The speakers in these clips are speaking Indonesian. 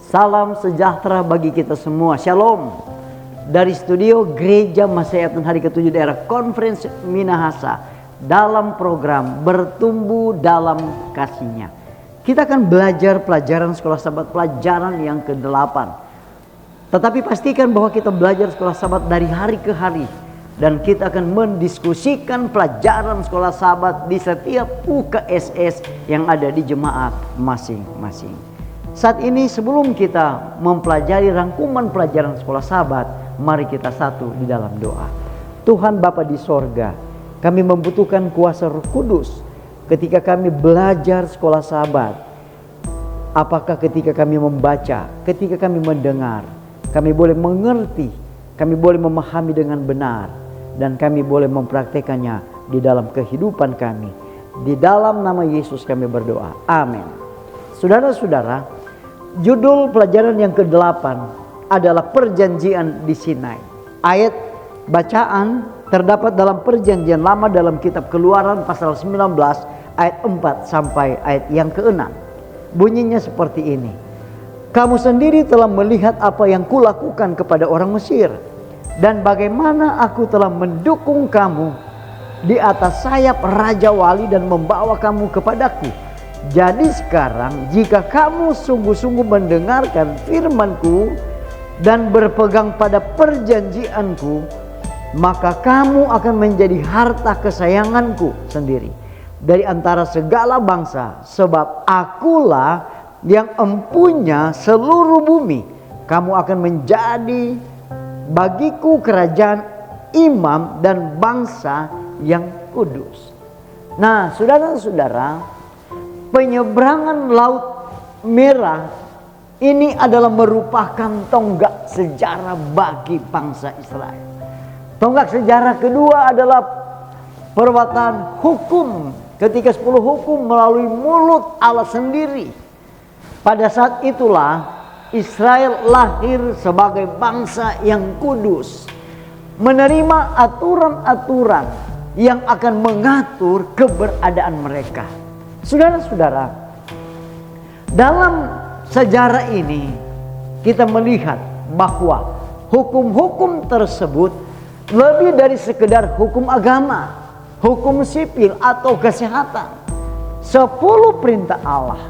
Salam sejahtera bagi kita semua. Shalom. Dari studio Gereja Masehiatan Hari ke-7 Daerah Konferensi Minahasa dalam program Bertumbuh dalam Kasih-Nya. Kita akan belajar pelajaran sekolah sahabat, pelajaran yang ke-8. Tetapi pastikan bahwa kita belajar sekolah sahabat dari hari ke hari. Dan kita akan mendiskusikan pelajaran sekolah sahabat di setiap UKSS yang ada di jemaat masing-masing. Saat ini sebelum kita mempelajari rangkuman pelajaran sekolah sahabat, mari kita satu di dalam doa. Tuhan Bapa di sorga, kami membutuhkan kuasa Roh Kudus ketika kami belajar sekolah sahabat. Apakah ketika kami membaca, ketika kami mendengar, kami boleh mengerti, kami boleh memahami dengan benar, dan kami boleh mempraktekannya di dalam kehidupan kami. Di dalam nama Yesus kami berdoa. Amin. Saudara-saudara, judul pelajaran yang ke-8 adalah perjanjian di Sinai. Ayat bacaan terdapat dalam perjanjian lama dalam kitab Keluaran pasal 19 ayat 4 sampai ayat yang ke-6. Bunyinya seperti ini. Kamu sendiri telah melihat apa yang kulakukan kepada orang Mesir, dan bagaimana aku telah mendukung kamu di atas sayap Raja Wali dan membawa kamu kepadaku. Jadi sekarang jika kamu sungguh-sungguh mendengarkan firman-Ku dan berpegang pada perjanjian-Ku, maka kamu akan menjadi harta kesayangan-Ku sendiri dari antara segala bangsa, sebab Akulah yang empunya seluruh bumi. Kamu akan menjadi bagiku kerajaan, imam, dan bangsa yang kudus. Nah, saudara-saudara, penyeberangan Laut Merah ini adalah merupakan tonggak sejarah bagi bangsa Israel. Tonggak sejarah kedua adalah perbuatan hukum, ketika 10 hukum melalui mulut Allah sendiri. Pada saat itulah Israel lahir sebagai bangsa yang kudus, menerima aturan-aturan yang akan mengatur keberadaan mereka. Saudara-saudara, dalam sejarah ini kita melihat bahwa hukum-hukum tersebut lebih dari sekedar hukum agama, hukum sipil atau kesehatan. 10 perintah Allah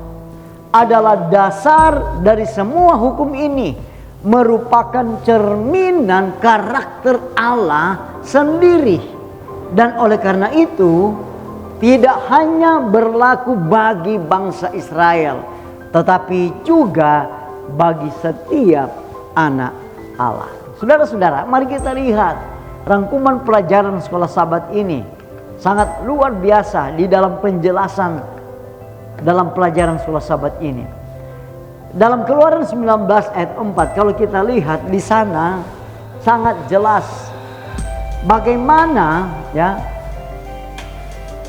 adalah dasar dari semua hukum ini, merupakan cerminan karakter Allah sendiri. Dan oleh karena itu tidak hanya berlaku bagi bangsa Israel, tetapi juga bagi setiap anak Allah. Saudara-saudara, mari kita lihat rangkuman pelajaran sekolah sahabat ini sangat luar biasa di dalam penjelasan dalam pelajaran sekolah sahabat ini. Dalam Keluaran 19 ayat 4, kalau kita lihat di sana sangat jelas bagaimana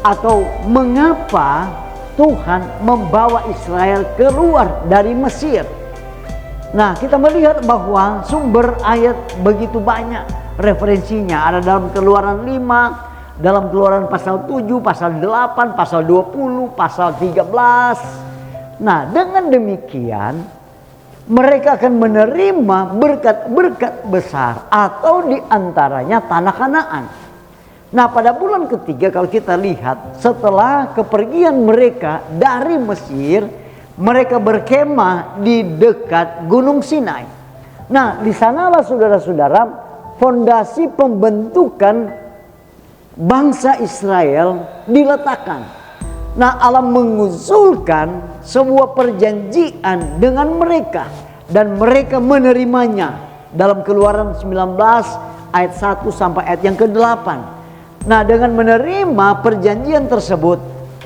atau mengapa Tuhan membawa Israel keluar dari Mesir. Nah, kita melihat bahwa sumber ayat begitu banyak referensinya. Ada dalam Keluaran 5, dalam Keluaran pasal 7, pasal 8, pasal 20, pasal 13. Nah, dengan demikian mereka akan menerima berkat-berkat besar, atau diantaranya tanah Kanaan. Nah, pada bulan ketiga kalau kita lihat setelah kepergian mereka dari Mesir, mereka berkemah di dekat Gunung Sinai. Nah, di sanalah saudara-saudara fondasi pembentukan bangsa Israel diletakkan. Nah, Allah mengusulkan sebuah perjanjian dengan mereka dan mereka menerimanya dalam Keluaran 19 ayat 1 sampai ayat yang ke-8. Nah, dengan menerima perjanjian tersebut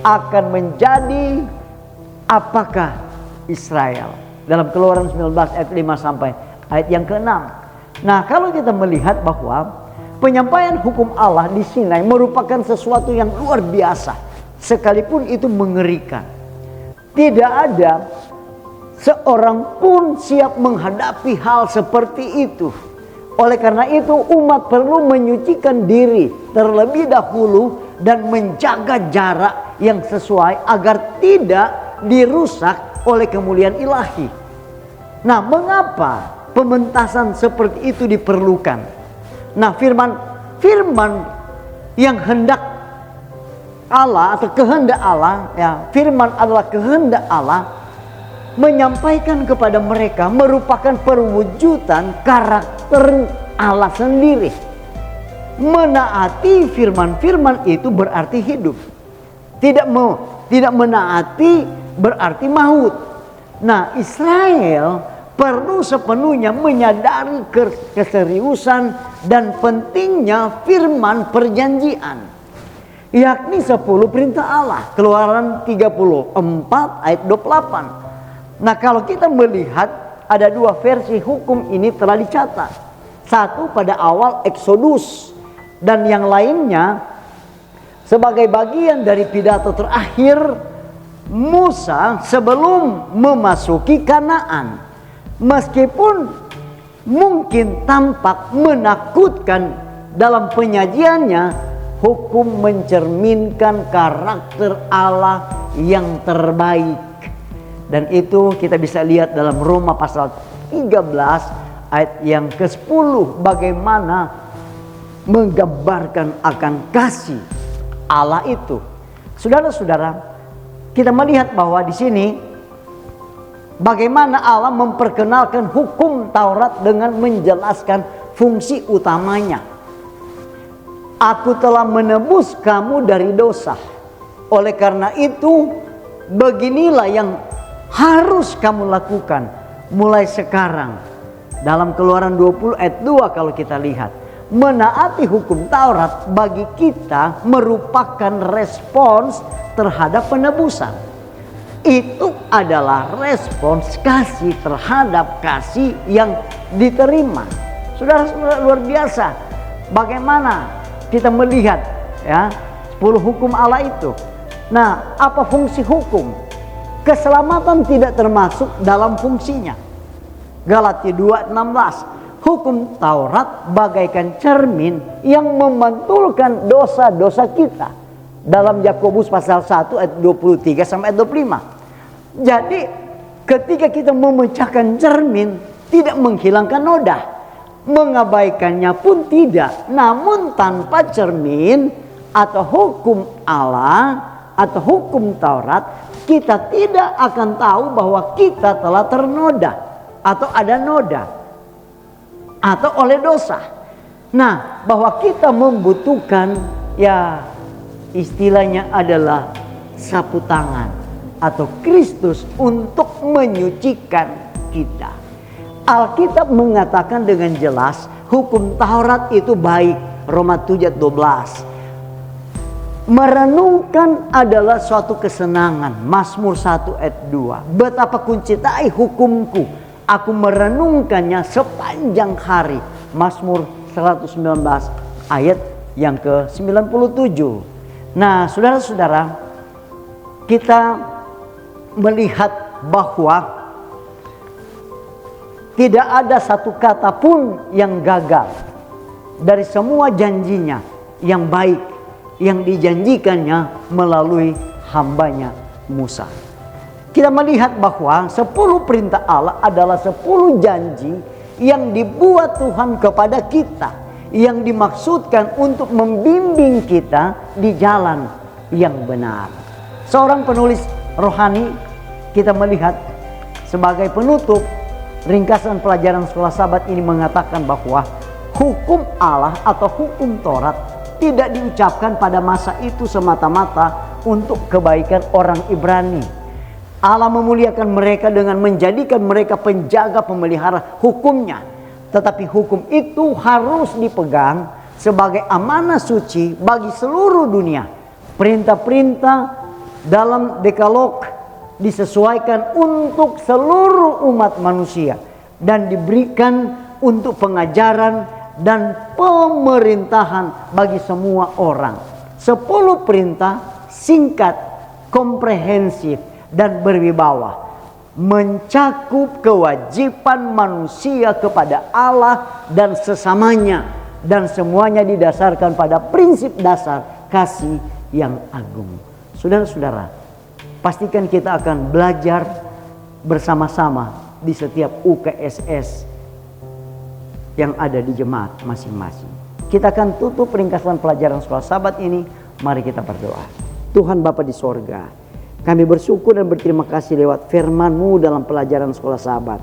akan menjadi apakah Israel? Dalam Keluaran 19 ayat 5 sampai ayat yang ke-6. Nah, kalau kita melihat bahwa penyampaian hukum Allah di Sinai merupakan sesuatu yang luar biasa, sekalipun itu mengerikan. Tidak ada seorang pun siap menghadapi hal seperti itu. Oleh karena itu umat perlu menyucikan diri terlebih dahulu dan menjaga jarak yang sesuai agar tidak dirusak oleh kemuliaan ilahi. Nah, mengapa pementasan seperti itu diperlukan? Nah, firman yang hendak Allah atau kehendak Allah, ya, firman adalah kehendak Allah, menyampaikan kepada mereka merupakan perwujudan karakter Allah sendiri. Menaati firman-firman itu berarti hidup. Tidak menaati berarti maut. Nah, Israel perlu sepenuhnya menyadari keseriusan dan pentingnya firman perjanjian, yakni 10 perintah Allah. Keluaran 34 ayat 28. Nah, kalau kita melihat ada 2 versi hukum ini telah dicatat. Satu pada awal Exodus, dan yang lainnya sebagai bagian dari pidato terakhir Musa sebelum memasuki Kanaan. Meskipun mungkin tampak menakutkan dalam penyajiannya, hukum mencerminkan karakter Allah yang terbaik. Dan itu kita bisa lihat dalam Roma pasal 13 ayat yang ke-10, bagaimana menggambarkan akan kasih Allah itu. Saudara-saudara, kita melihat bahwa di sini bagaimana Allah memperkenalkan hukum Taurat dengan menjelaskan fungsi utamanya. Aku telah menebus kamu dari dosa. Oleh karena itu, beginilah yang harus kamu lakukan mulai sekarang. Dalam Keluaran 20 ayat 2 kalau kita lihat, menaati hukum Taurat bagi kita merupakan respons terhadap penebusan. Itu adalah respons kasih terhadap kasih yang diterima. Saudara-saudara, luar biasa bagaimana kita melihat, ya, 10 hukum Allah itu. Nah, apa fungsi hukum? Keselamatan tidak termasuk dalam fungsinya. Galatia 2:16. Hukum Taurat bagaikan cermin yang memantulkan dosa-dosa kita. Dalam Yakobus pasal 1 ayat 23 sampai ayat 25. Jadi ketika kita memecahkan cermin, tidak menghilangkan noda, mengabaikannya pun tidak. Namun tanpa cermin atau hukum Allah atau hukum Taurat, kita tidak akan tahu bahwa kita telah ternoda atau ada noda atau oleh dosa. Nah, bahwa kita membutuhkan, ya, istilahnya adalah sapu tangan atau Kristus untuk menyucikan kita. Alkitab mengatakan dengan jelas hukum Taurat itu baik. Roma 7:12. Merenungkan adalah suatu kesenangan. Mazmur 1 ayat 2. Betapa kucintai hukumku, aku merenungkannya sepanjang hari. Mazmur 119 ayat yang ke-97. Nah, saudara-saudara, kita melihat bahwa tidak ada satu kata pun yang gagal dari semua janjinya yang baik yang dijanjikannya melalui hambanya Musa. Kita melihat bahwa 10 perintah Allah adalah 10 janji yang dibuat Tuhan kepada kita, yang dimaksudkan untuk membimbing kita di jalan yang benar. Seorang penulis rohani, kita melihat sebagai penutup ringkasan pelajaran sekolah Sabat ini mengatakan bahwa hukum Allah atau hukum Taurat tidak diucapkan pada masa itu semata-mata untuk kebaikan orang Ibrani. Allah memuliakan mereka dengan menjadikan mereka penjaga pemelihara hukumnya. Tetapi hukum itu harus dipegang sebagai amanah suci bagi seluruh dunia. Perintah-perintah dalam Dekalog disesuaikan untuk seluruh umat manusia dan diberikan untuk pengajaran dan pemerintahan bagi semua orang. 10 perintah singkat, komprehensif, dan berwibawa, mencakup kewajiban manusia kepada Allah dan sesamanya, dan semuanya didasarkan pada prinsip dasar kasih yang agung. Saudara-saudara, pastikan kita akan belajar bersama-sama di setiap UKSS yang ada di jemaat masing-masing. Kita akan tutup ringkasan pelajaran sekolah Sabat ini. Mari kita berdoa. Tuhan Bapa di sorga, kami bersyukur dan berterima kasih lewat firman-Mu dalam pelajaran sekolah Sabat.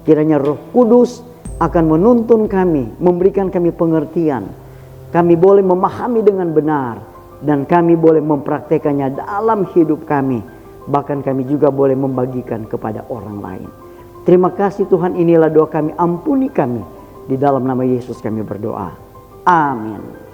Kiranya Roh Kudus akan menuntun kami, memberikan kami pengertian. Kami boleh memahami dengan benar dan kami boleh mempraktekannya dalam hidup kami. Bahkan kami juga boleh membagikan kepada orang lain. Terima kasih Tuhan, inilah doa kami, ampuni kami. Di dalam nama Yesus kami berdoa. Amin.